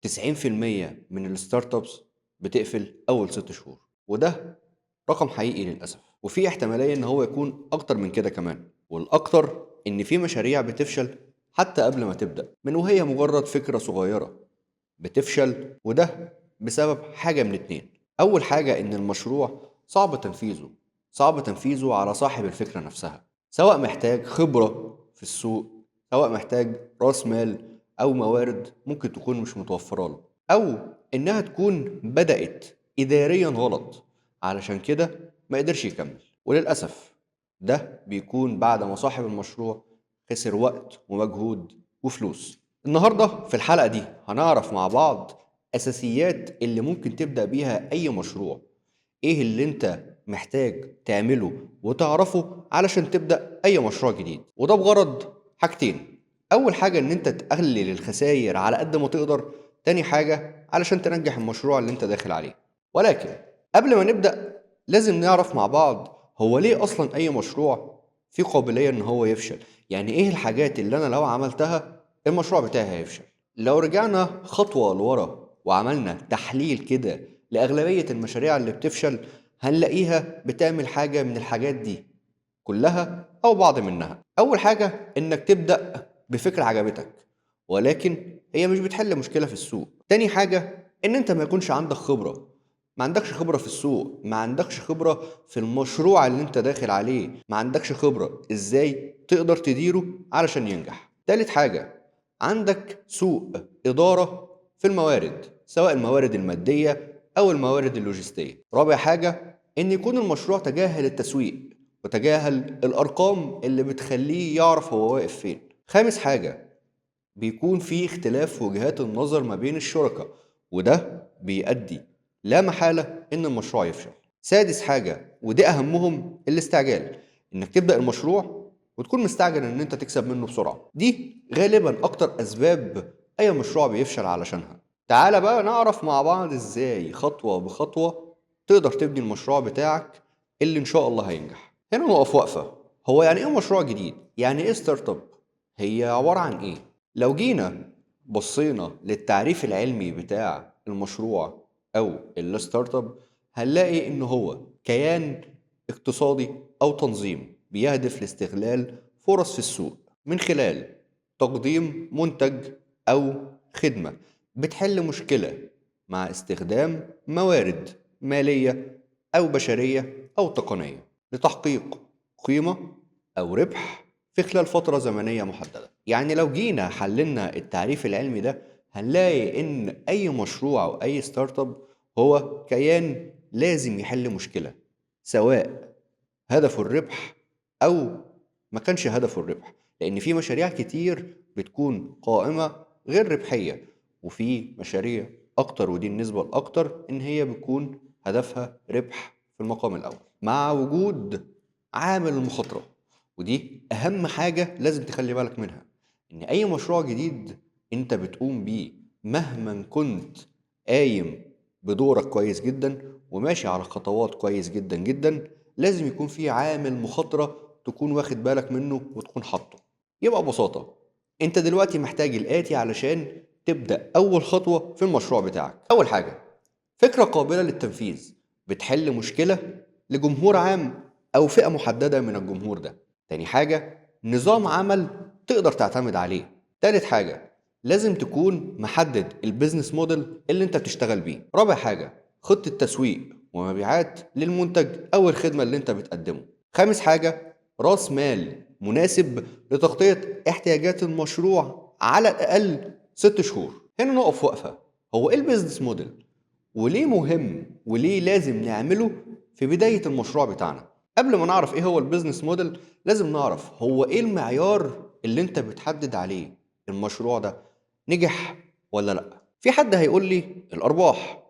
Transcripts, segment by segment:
90% من الستارت ابس بتقفل اول 6 شهور، وده رقم حقيقي للاسف. وفي احتماليه ان هو يكون اكتر من كده كمان، والاكتر ان في مشاريع بتفشل حتى قبل ما تبدا، من وهي مجرد فكره صغيره بتفشل. وده بسبب حاجه من اتنين. اول حاجه ان المشروع صعب تنفيذه على صاحب الفكره نفسها، سواء محتاج خبره في السوق، سواء محتاج راس مال او موارد ممكن تكون مش متوفره له، او انها تكون بدأت اداريا غلط علشان كده ما قدرش يكمل. وللاسف ده بيكون بعد ما صاحب المشروع خسر وقت ومجهود وفلوس. النهارده في الحلقة دي هنعرف مع بعض اساسيات اللي ممكن تبدأ بيها اي مشروع، ايه اللي انت محتاج تعمله وتعرفه علشان تبدأ اي مشروع جديد، وده بغرض حاجتين. اول حاجة ان انت تقلل الخسائر على قد ما تقدر، تاني حاجة علشان تنجح المشروع اللي انت داخل عليه. ولكن قبل ما نبدأ لازم نعرف مع بعض هو ليه اصلا اي مشروع فيه قابلية ان هو يفشل. يعني ايه الحاجات اللي انا لو عملتها المشروع بتاعي هيفشل؟ لو رجعنا خطوة لورا وعملنا تحليل كده لأغلبية المشاريع اللي بتفشل، هنلاقيها بتعمل حاجة من الحاجات دي كلها أو بعض منها. أول حاجة إنك تبدأ بفكرة عجبتك ولكن هي مش بتحل مشكلة في السوق. تاني حاجة إن أنت ما يكونش عندك خبرة، ما عندكش خبرة في السوق، ما عندكش خبرة في المشروع اللي أنت داخل عليه، ما عندكش خبرة إزاي تقدر تديره علشان ينجح. تالت حاجة عندك سوء إدارة في الموارد، سواء الموارد المادية أو الموارد اللوجستية. رابع حاجة إن يكون المشروع تجاهل التسويق وتجاهل الأرقام اللي بتخليه يعرف هو واقف فين. خامس حاجة بيكون في اختلاف في وجهات النظر ما بين الشركاء، وده بيؤدي لا محالة إن المشروع يفشل. سادس حاجة ودي أهمهم الاستعجال، إنك تبدأ المشروع وتكون مستعجل إن أنت تكسب منه بسرعة. دي غالبا أكتر أسباب أي مشروع بيفشل علشانها. تعال بقى نعرف مع بعض إزاي خطوة بخطوة تقدر تبني المشروع بتاعك اللي إن شاء الله هينجح. هنا نقف وقفة. هو يعني إيه مشروع جديد؟ يعني إيه ستارت اب؟ هي عبارة عن إيه؟ لو جينا بصينا للتعريف العلمي بتاع المشروع أو الستارت اب، هنلاقي إن هو كيان اقتصادي أو تنظيم بيهدف لاستغلال فرص في السوق من خلال تقديم منتج أو خدمة بتحل مشكلة مع استخدام موارد مالية أو بشرية أو تقنية لتحقيق قيمة أو ربح في خلال فترة زمنية محددة. يعني لو جينا حللنا التعريف العلمي ده هنلاقي إن أي مشروع أو أي ستارت اب هو كيان لازم يحل مشكلة، سواء هدفه الربح أو ما كانش هدفه الربح، لأن في مشاريع كتير بتكون قائمة غير ربحية، وفي مشاريع أكتر ودي النسبة الأكتر إن هي بتكون هدفها ربح في المقام الأول، مع وجود عامل المخاطرة. ودي أهم حاجة لازم تخلي بالك منها، إن أي مشروع جديد أنت بتقوم بيه مهما كنت قايم بدورك كويس جدا وماشي على خطوات كويس جدا جدا، لازم يكون في عامل مخاطرة تكون واخد بالك منه وتكون حاطه. يبقى ببساطة انت دلوقتي محتاج الآتي علشان تبدأ أول خطوة في المشروع بتاعك. أول حاجة فكرة قابلة للتنفيذ بتحل مشكلة لجمهور عام أو فئة محددة من الجمهور ده. تاني حاجة نظام عمل تقدر تعتمد عليه. تالت حاجة لازم تكون محدد البيزنس موديل اللي انت بتشتغل بيه. رابع حاجة خطة تسويق ومبيعات للمنتج أو الخدمة اللي انت بتقدمه. خامس حاجة راس مال مناسب لتغطية احتياجات المشروع على الأقل 6 شهور. هنا نقف وقفة. هو ايه البيزنس موديل؟ وليه مهم وليه لازم نعمله في بداية المشروع بتاعنا؟ قبل ما نعرف ايه هو البيزنس موديل لازم نعرف هو ايه المعيار اللي انت بتحدد عليه المشروع ده نجح ولا لا. في حد هيقول لي الارباح،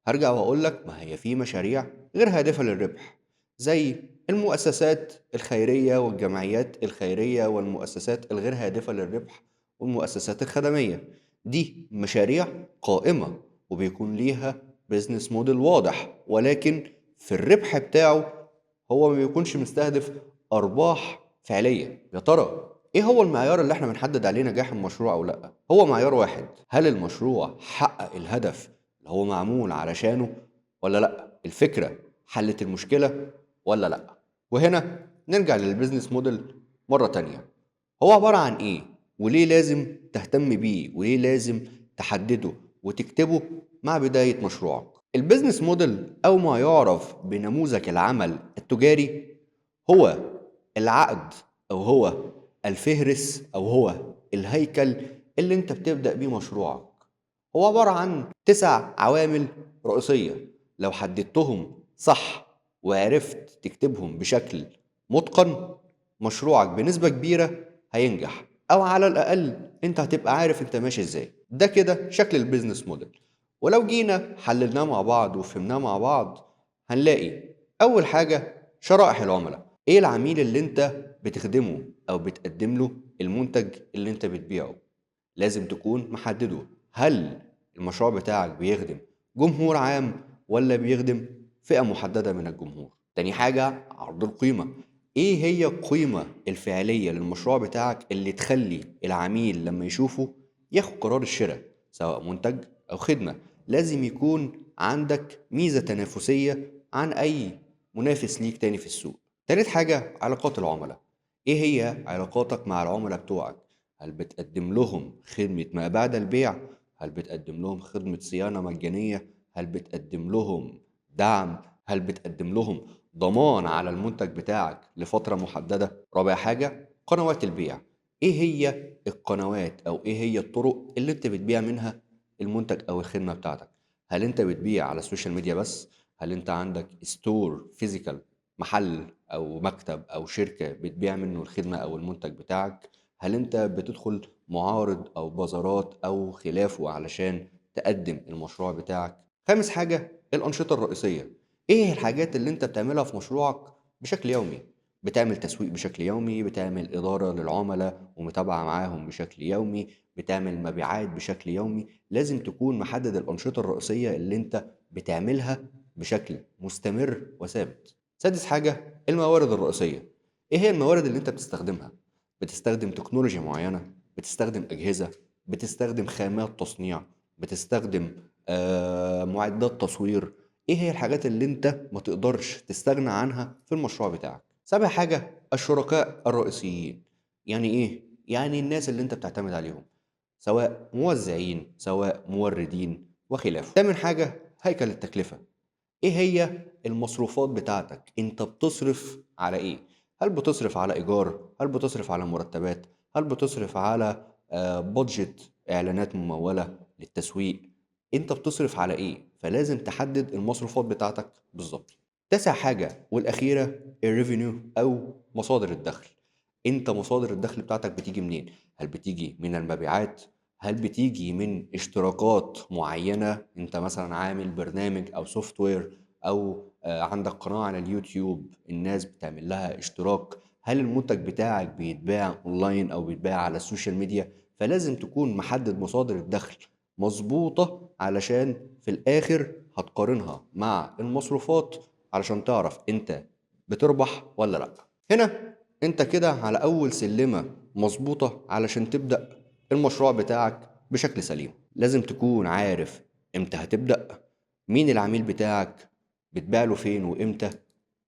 هرجع واقول لك ما هي في مشاريع غير هادفة للربح، زي المؤسسات الخيرية والجمعيات الخيرية والمؤسسات الغير هادفة للربح والمؤسسات الخدمية. دي مشاريع قائمة وبيكون ليها بيزنس موديل واضح، ولكن في الربح بتاعه هو ما بيكونش مستهدف أرباح فعلية. يا ترى ايه هو المعيار اللي احنا بنحدد عليه نجاح المشروع او لا؟ هو معيار واحد: هل المشروع حقق الهدف اللي هو معمول علشانه ولا لا؟ الفكرة حلت المشكلة ولا لا؟ وهنا نرجع للبيزنس موديل مرة تانية. هو عبارة عن ايه؟ وليه لازم تهتم بيه؟ وليه لازم تحدده وتكتبه مع بداية مشروعك؟ البيزنس موديل او ما يعرف بنموذج العمل التجاري هو العقد، او هو الفهرس، او هو الهيكل اللي انت بتبدأ بيه مشروعك. هو عبارة عن 9 عوامل رئيسية، لو حددتهم صح وعرفت تكتبهم بشكل متقن، مشروعك بنسبة كبيرة هينجح، او على الاقل انت هتبقى عارف انت ماشي ازاي. ده كده شكل البيزنس موديل. ولو جينا حللناه مع بعض وفهمناه مع بعض، هنلاقي اول حاجة شرائح العملاء. ايه العميل اللي انت بتخدمه او بتقدم له المنتج اللي انت بتبيعه؟ لازم تكون محدده. هل المشروع بتاعك بيخدم جمهور عام ولا بيخدم فئة محددة من الجمهور؟ تاني حاجة عرض القيمة. ايه هي القيمة الفعلية للمشروع بتاعك اللي تخلي العميل لما يشوفه ياخد قرار الشراء سواء منتج او خدمة؟ لازم يكون عندك ميزة تنافسية عن اي منافس ليك تاني في السوق. تالت حاجة علاقات العملاء. ايه هي علاقاتك مع العملاء بتوعك؟ هل بتقدم لهم خدمة ما بعد البيع؟ هل بتقدم لهم خدمة صيانة مجانية؟ هل بتقدم لهم دعم؟ هل بتقدم لهم ضمان على المنتج بتاعك لفترة محددة؟ رابع حاجة قنوات البيع. ايه هي القنوات او ايه هي الطرق اللي انت بتبيع منها المنتج او الخدمة بتاعتك؟ هل انت بتبيع على السوشيال ميديا بس؟ هل انت عندك ستور فيزيكال، محل او مكتب او شركة بتبيع منه الخدمة او المنتج بتاعك؟ هل انت بتدخل معارض او بازارات او خلافه علشان تقدم المشروع بتاعك؟ خامس حاجة الأنشطة الرئيسية. ايه الحاجات اللي انت بتعملها في مشروعك بشكل يومي؟ بتعمل تسويق بشكل يومي، بتعمل إدارة للعملاء ومتابعة معاهم بشكل يومي، بتعمل مبيعات بشكل يومي. لازم تكون محدد الأنشطة الرئيسية اللي انت بتعملها بشكل مستمر وثابت. سادس حاجة الموارد الرئيسية. ايه هي الموارد اللي انت بتستخدمها؟ بتستخدم تكنولوجيا معينة؟ بتستخدم أجهزة؟ بتستخدم خامات تصنيع؟ بتستخدم معدات تصوير؟ ايه هي الحاجات اللي انت ما تقدرش تستغنى عنها في المشروع بتاعك؟ سابع حاجة الشركاء الرئيسيين. يعني ايه؟ يعني الناس اللي انت بتعتمد عليهم، سواء موزعين سواء موردين وخلافه. تامن حاجة هيكل التكلفة. ايه هي المصروفات بتاعتك؟ انت بتصرف على ايه؟ هل بتصرف على ايجار؟ هل بتصرف على مرتبات؟ هل بتصرف على بودجت اعلانات ممولة للتسويق؟ انت بتصرف على ايه؟ فلازم تحدد المصروفات بتاعتك بالظبط. تاسع حاجة والأخيرة الريفينيو أو مصادر الدخل. أنت مصادر الدخل بتاعتك بتيجي منين؟ هل بتيجي من المبيعات؟ هل بتيجي من اشتراكات معينة؟ أنت مثلا عامل برنامج أو سوفت وير، أو عندك قناة على اليوتيوب الناس بتعمل لها اشتراك. هل المنتج بتاعك بيتباع أونلاين أو بيتباع على السوشيال ميديا؟ فلازم تكون محدد مصادر الدخل مظبوطة علشان في الآخر هتقارنها مع المصروفات علشان تعرف انت بتربح ولا لا. هنا انت كده على اول سلمة مظبوطة علشان تبدأ المشروع بتاعك بشكل سليم. لازم تكون عارف امتى هتبدأ، مين العميل بتاعك، بتبيع له فين وامتى،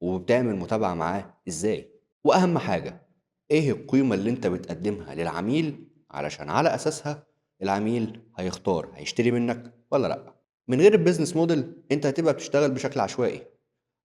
وبتعمل متابعة معاه ازاي. واهم حاجة ايه القيمة اللي انت بتقدمها للعميل علشان على اساسها العميل هيختار هيشتري منك ولا لا. من غير البيزنس موديل انت هتبقى بتشتغل بشكل عشوائي.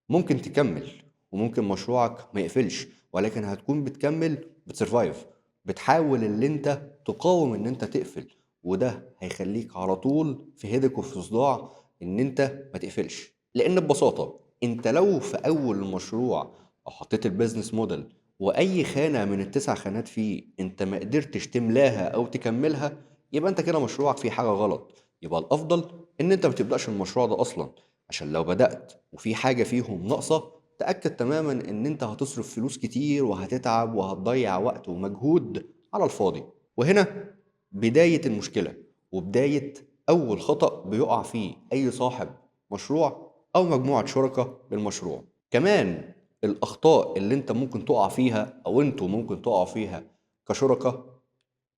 ممكن تكمل وممكن مشروعك ما يقفلش، ولكن هتكون بتكمل بتسرفايف، بتحاول اللي انت تقاوم ان انت تقفل. وده هيخليك على طول في هيدك وفي صداع ان انت ما تقفلش. لان ببساطة انت لو في اول المشروع او حطيت البيزنس موديل واي خانة من التسع خانات فيه انت ما قدرتش تملاها او تكملها، يبقى انت كده مشروعك فيه حاجة غلط. يبقى الافضل ان انت ما تبدأش المشروع ده اصلا، عشان لو بدأت وفي حاجة فيهم ناقصة تأكد تماما ان انت هتصرف فلوس كتير وهتتعب وهتضيع وقت ومجهود على الفاضي. وهنا بداية المشكلة وبداية أول خطأ بيقع فيه أي صاحب مشروع أو مجموعة شركاء بالمشروع. كمان الأخطاء اللي انت ممكن تقع فيها أو انتوا ممكن تقعوا فيها كشركاء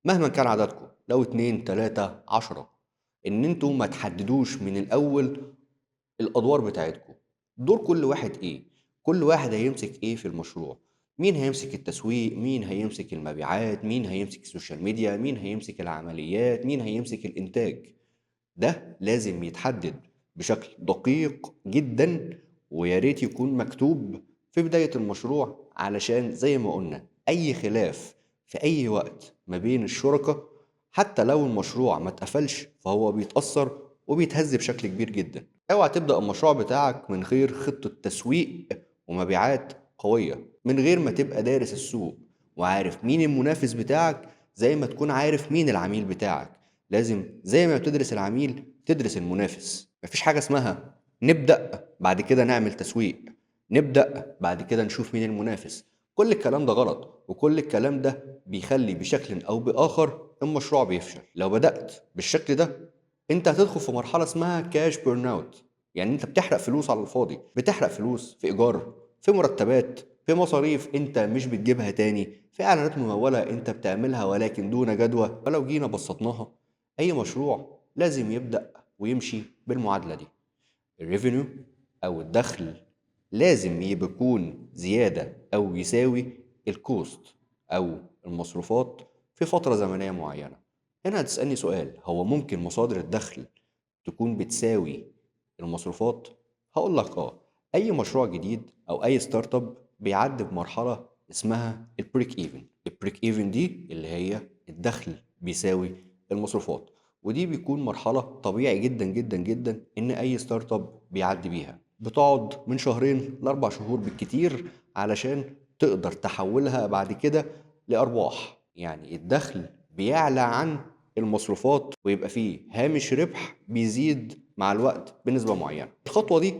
مهما كان عددكم، لو 2 3 10، ان انتوا ما تحددوش من الاول الادوار بتاعتكم. دور كل واحد ايه؟ كل واحد هيمسك ايه في المشروع؟ مين هيمسك التسويق؟ مين هيمسك المبيعات؟ مين هيمسك السوشيال ميديا؟ مين هيمسك العمليات؟ مين هيمسك الانتاج؟ ده لازم يتحدد بشكل دقيق جدا، ويا ريت يكون مكتوب في بداية المشروع، علشان زي ما قلنا أي خلاف في أي وقت ما بين الشركاء حتى لو المشروع ما اتقفلش فهو بيتأثر وبيتهز بشكل كبير جدا. اوعى تبدأ المشروع بتاعك من غير خطة تسويق ومبيعات قوية، من غير ما تبقى دارس السوق وعارف مين المنافس بتاعك، زي ما تكون عارف مين العميل بتاعك. لازم زي ما بتدرس العميل تدرس المنافس. مفيش حاجة اسمها نبدأ بعد كده نعمل تسويق، نبدأ بعد كده نشوف مين المنافس. كل الكلام ده غلط، وكل الكلام ده بيخلي بشكل أو بآخر المشروع بيفشل. لو بدأت بالشكل ده انت هتدخل في مرحلة اسمها كاش بيرن اوت، يعني انت بتحرق فلوس على الفاضي، بتحرق فلوس في ايجار، في مرتبات، في مصاريف انت مش بتجيبها تاني، في اعلانات ممولة انت بتعملها ولكن دون جدوى. ولو جينا بسطناها، اي مشروع لازم يبدأ ويمشي بالمعادلة دي. الريفينيو او الدخل لازم يكون زيادة او يساوي الكوست او المصروفات في فترة زمنية معينة. هنا هتسألني سؤال، هو ممكن مصادر الدخل تكون بتساوي المصروفات؟ هقول لك اي مشروع جديد او اي ستارت اب بيعدي بمرحله اسمها البريك ايفن. البريك ايفن دي اللي هي الدخل بيساوي المصروفات، ودي بيكون مرحله طبيعي جدا جدا جدا ان اي ستارت اب بيعدي بيها، بتقعد من شهرين لاربع شهور بالكتير علشان تقدر تحولها بعد كده لارباح. يعني الدخل بيعلى عن المصروفات ويبقى فيه هامش ربح بيزيد مع الوقت بنسبة معينة. الخطوة دي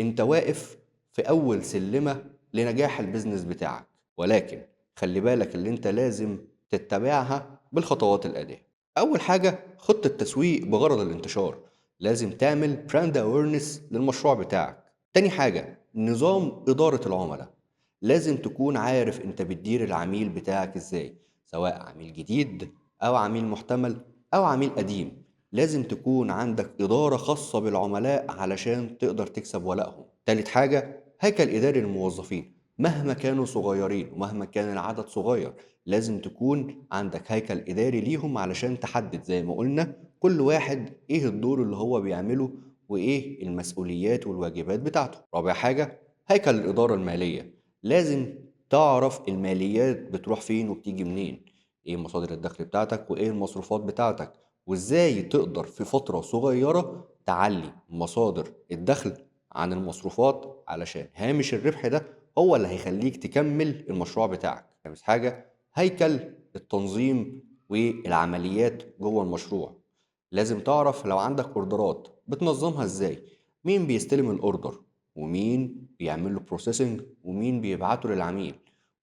انت واقف في اول سلمة لنجاح البيزنس بتاعك، ولكن خلي بالك اللي انت لازم تتبعها بالخطوات الآتية. اول حاجة خطة تسويق بغرض الانتشار، لازم تعمل براند اويرنس للمشروع بتاعك. تاني حاجة نظام إدارة العملاء، لازم تكون عارف انت بتدير العميل بتاعك ازاي، سواء عميل جديد او عميل محتمل او عميل قديم. لازم تكون عندك إدارة خاصة بالعملاء علشان تقدر تكسب ولائهم. تالت حاجة هيكل إداري للموظفين، مهما كانوا صغيرين ومهما كان العدد صغير لازم تكون عندك هيكل إداري ليهم علشان تحدد زي ما قلنا كل واحد إيه الدور اللي هو بيعمله وإيه المسؤوليات والواجبات بتاعته. رابع حاجة هيكل الإدارة المالية، لازم تعرف الماليات بتروح فين وبتيجي منين، ايه مصادر الدخل بتاعتك وايه المصروفات بتاعتك، وازاي تقدر في فترة صغيرة تعلي مصادر الدخل عن المصروفات علشان هامش الربح ده هو اللي هيخليك تكمل المشروع بتاعك. خامس حاجة هيكل التنظيم والعمليات جوه المشروع، لازم تعرف لو عندك اوردرات بتنظمها ازاي، مين بيستلم الاوردر ومين بيعمل له بروسيسنج ومين بيبعته للعميل.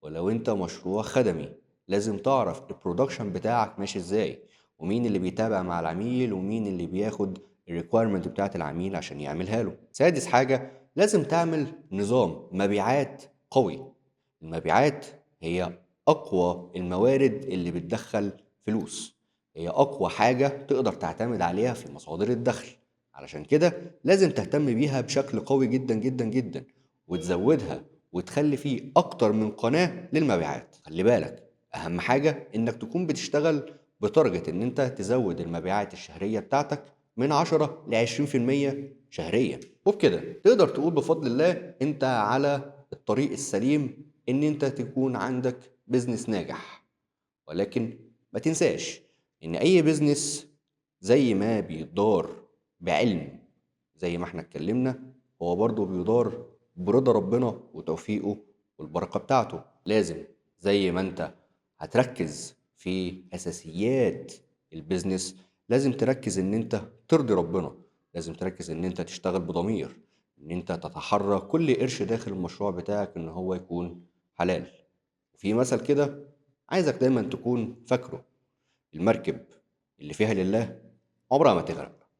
ولو انت مشروع خدمي لازم تعرف البرودكشن بتاعك ماشي ازاي، ومين اللي بيتابع مع العميل ومين اللي بياخد الريكويرمنت بتاعت العميل عشان يعملها له. سادس حاجة لازم تعمل نظام مبيعات قوي. المبيعات هي أقوى الموارد اللي بتدخل فلوس، هي أقوى حاجة تقدر تعتمد عليها في مصادر الدخل، علشان كده لازم تهتم بيها بشكل قوي جدا جدا جدا وتزودها وتخلي فيه أكتر من قناة للمبيعات. خلي بالك أهم حاجة إنك تكون بتشتغل بتارجت إن أنت تزود المبيعات الشهرية بتاعتك من 10 ل 20% شهريا، وبكده تقدر تقول بفضل الله أنت على الطريق السليم إن أنت تكون عندك بيزنس ناجح. ولكن ما تنساش إن أي بيزنس زي ما بيدار بعلم زي ما احنا اتكلمنا هو برضه بيدار برضا ربنا وتوفيقه والبركة بتاعته. لازم زي ما انت هتركز في أساسيات البيزنس لازم تركز ان انت ترضي ربنا، لازم تركز ان انت تشتغل بضمير، ان انت تتحرى كل قرش داخل المشروع بتاعك ان هو يكون حلال. وفي مثل كده عايزك دايما تكون فاكره، المركب اللي فيها لله عمرها ما تغرق.